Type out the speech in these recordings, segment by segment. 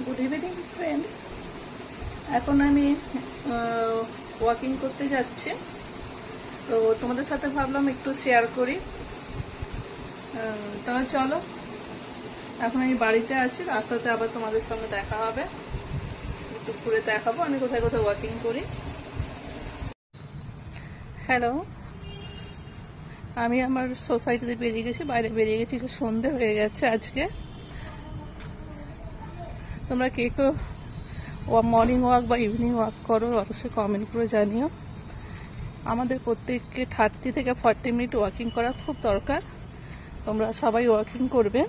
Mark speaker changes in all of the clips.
Speaker 1: Good evening friend. এখন আমি walking করতে যাচ্ছি, তো তোমাদের সাথে ভাবলাম একটু শেয়ার করি। তাহলে চলো, এখন আমি বাড়িতে আছি, রাস্তাতে আবার তোমাদের সঙ্গে দেখা হবে, একটু ঘুরে দেখাবো আমি কোথায় কোথায় ওয়াকিং করি। হ্যালো, আমি আমার সোসাইটিতে বেরিয়ে গেছি, বাইরে বেরিয়ে গেছি, সন্ধে হয়ে গেছে আজকে। তোমরা কে কেউ মর্নিং ওয়াক বা ইভিনিং ওয়াক করো অবশ্যই কমেন্ট করে জানিও। আমাদের প্রত্যেককে 30 থেকে 40 মিনিট ওয়াকিং করা খুব দরকার। তোমরা সবাই ওয়াকিং করবে।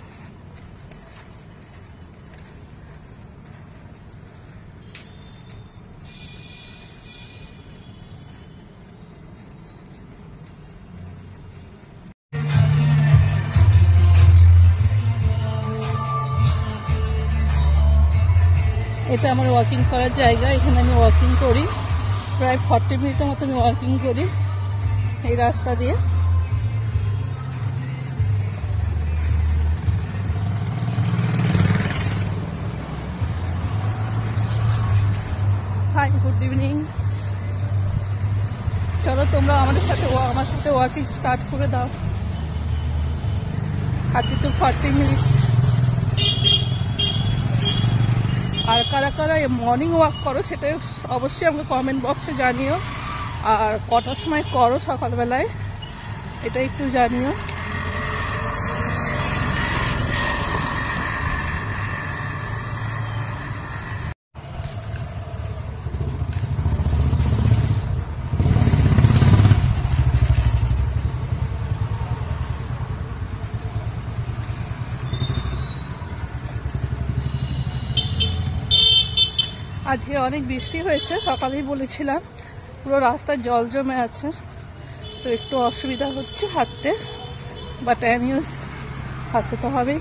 Speaker 1: এটা আমার ওয়াকিং করার জায়গা, এখানে আমি ওয়াকিং করি প্রায় 40 মিনিটের মতো। আমি ওয়াকিং করি এই রাস্তা দিয়ে। Hi, good evening. চলো তোমরা আমার সাথে ওয়াকিং স্টার্ট করে দাও। 30 to 40 মিনিট। আর কারা কারা মর্নিং ওয়াক করো সেটা অবশ্যই আমাকে কমেন্ট বক্সে জানিও। আর কটার সময় করো সকালবেলায় এটা একটু জানিও। আজকে অনেক বৃষ্টি হয়েছে, সকালেই বলেছিলাম, পুরো রাস্তায় জল জমে আছে, তো একটু অসুবিধা হচ্ছে হাঁটতে, বাট এনিওয়েজ হাঁটতে তো হবেই।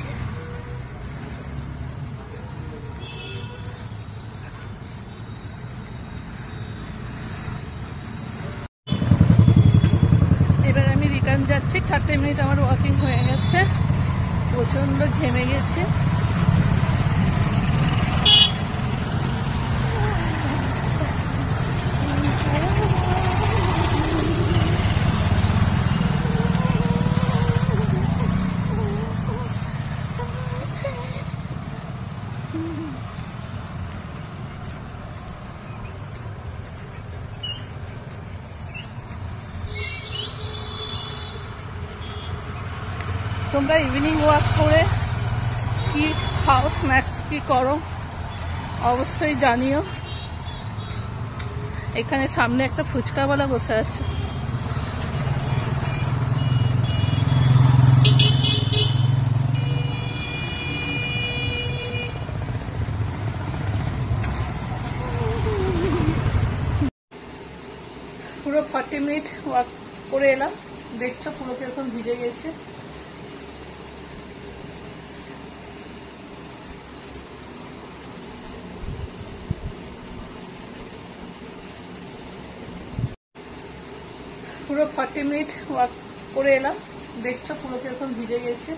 Speaker 1: এবার আমি রিটার্ন যাচ্ছি। 30 মিনিট আমার ওয়াকিং হয়ে গেছে, প্রচন্ড ঘেমে গেছে। তোমরা ইভিনিং ওয়াক করে কি খাও, স্ন্যাক্স কি করো অবশ্যই জানিও। এখানে সামনে একটা ফুচকাওয়ালা বসে আছে। পুরো 40 মিনিট ওয়াক করে এলাম, দেখছো পুরো কিরকম ভিজে গেছে। পুরো 40 মিনিট ওয়াক করে এলাম, দেখছো পুরো কিরকম ভিজে গেছে।